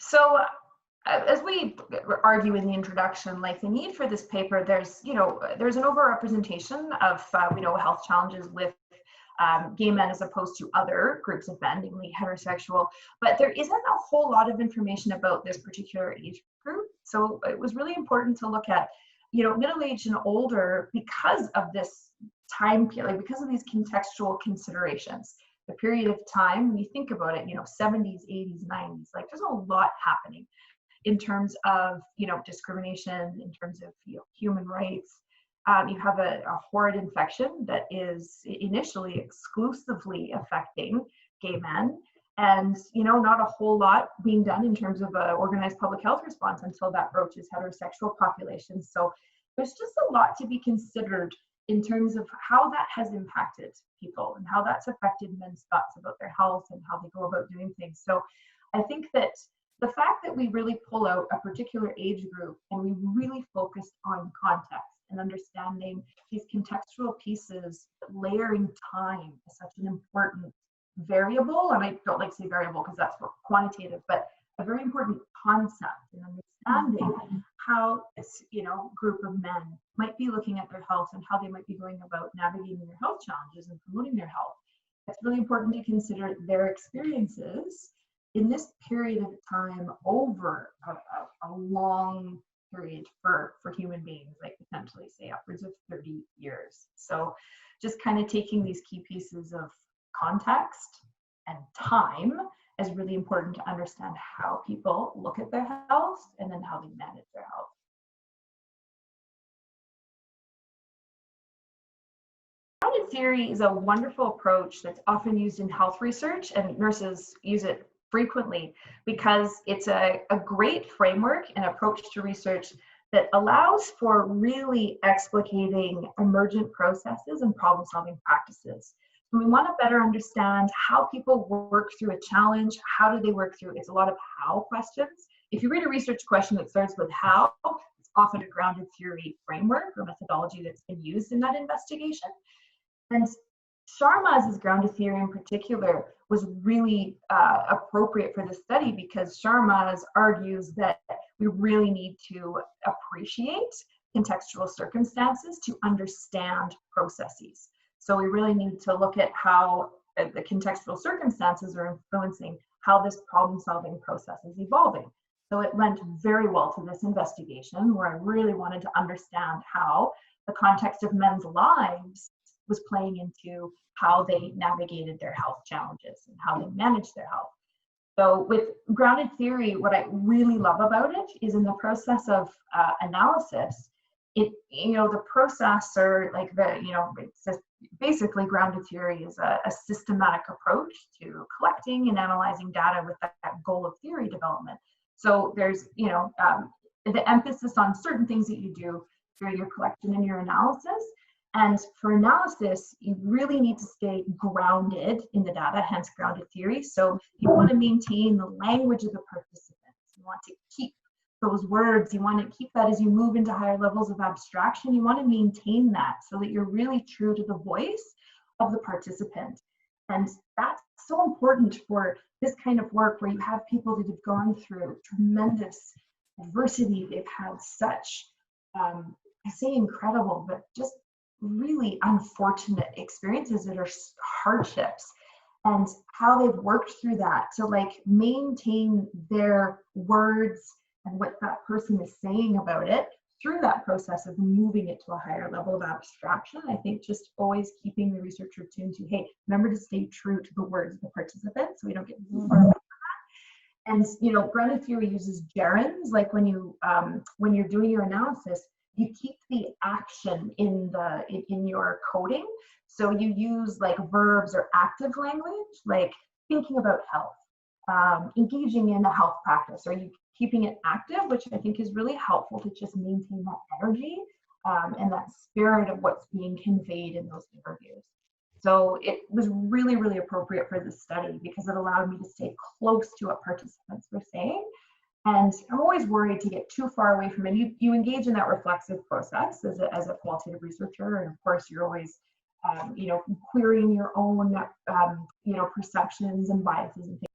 So as we argue in the introduction, like the need for this paper, there's an overrepresentation of health challenges with gay men as opposed to other groups of men, namely heterosexual, but there isn't a whole lot of information about this particular age group. So it was really important to look at, middle-aged and older because of this time period, because of these contextual considerations. The period of time, when you think about it, 70s, 80s, 90s, like there's a lot happening in terms of, discrimination, in terms of human rights. You have a horrid infection that is initially exclusively affecting gay men, and not a whole lot being done in terms of organized public health response until that broaches heterosexual populations. So there's just a lot to be considered in terms of how that has impacted people and how that's affected men's thoughts about their health and how they go about doing things. So I think that the fact that we really pull out a particular age group and we really focused on context and understanding these contextual pieces, layering time is such an important variable, and I don't like to say variable because that's quantitative, but a very important concept in understanding how this group of men might be looking at their health and how they might be going about navigating their health challenges and promoting their health. It's really important to consider their experiences in this period of time over a long period for human beings, like potentially say upwards of 30 years. So just kind of taking these key pieces of context and time is really important to understand how people look at their health and then how they manage their health. Grounded theory is a wonderful approach that's often used in health research, and nurses use it frequently because it's a great framework and approach to research that allows for really explicating emergent processes and problem-solving practices. We want to better understand how people work through a challenge. How do they work through? It's a lot of how questions. If you read a research question that starts with how, it's often a grounded theory framework or methodology that's been used in that investigation. And Sharma's grounded theory in particular was really appropriate for this study because Sharma's argues that we really need to appreciate contextual circumstances to understand processes. So we really need to look at how the contextual circumstances are influencing how this problem-solving process is evolving. So it lent very well to this investigation where I really wanted to understand how the context of men's lives was playing into how they navigated their health challenges and how they managed their health. So with grounded theory, what I really love about it is in the process of analysis, the process or like it's just basically grounded theory is a systematic approach to collecting and analyzing data with that goal of theory development. So there's, the emphasis on certain things that you do through your collection and your analysis. And for analysis, you really need to stay grounded in the data, hence grounded theory. So you want to maintain the language of the participants. You want to keep those words. You want to keep that as you move into higher levels of abstraction. You want to maintain that so that you're really true to the voice of the participant. And that's so important for this kind of work where you have people that have gone through tremendous adversity. They've had such, I say incredible, but just really unfortunate experiences that are hardships, and how they've worked through that to like maintain their words and what that person is saying about it through that process of moving it to a higher level of abstraction. I think just always keeping the researcher tuned to, hey, remember to stay true to the words of the participants so we don't get too far away from that. And grounded theory uses gerunds, like when you're doing your analysis, you keep the action in your coding. So you use like verbs or active language, like thinking about health, engaging in a health practice, or you keeping it active, which I think is really helpful to just maintain that energy and that spirit of what's being conveyed in those interviews. So it was really, really appropriate for this study because it allowed me to stay close to what participants were saying. And I'm always worried to get too far away from it. You engage in that reflexive process as a qualitative researcher, and of course you're always, querying your own, perceptions and biases and things.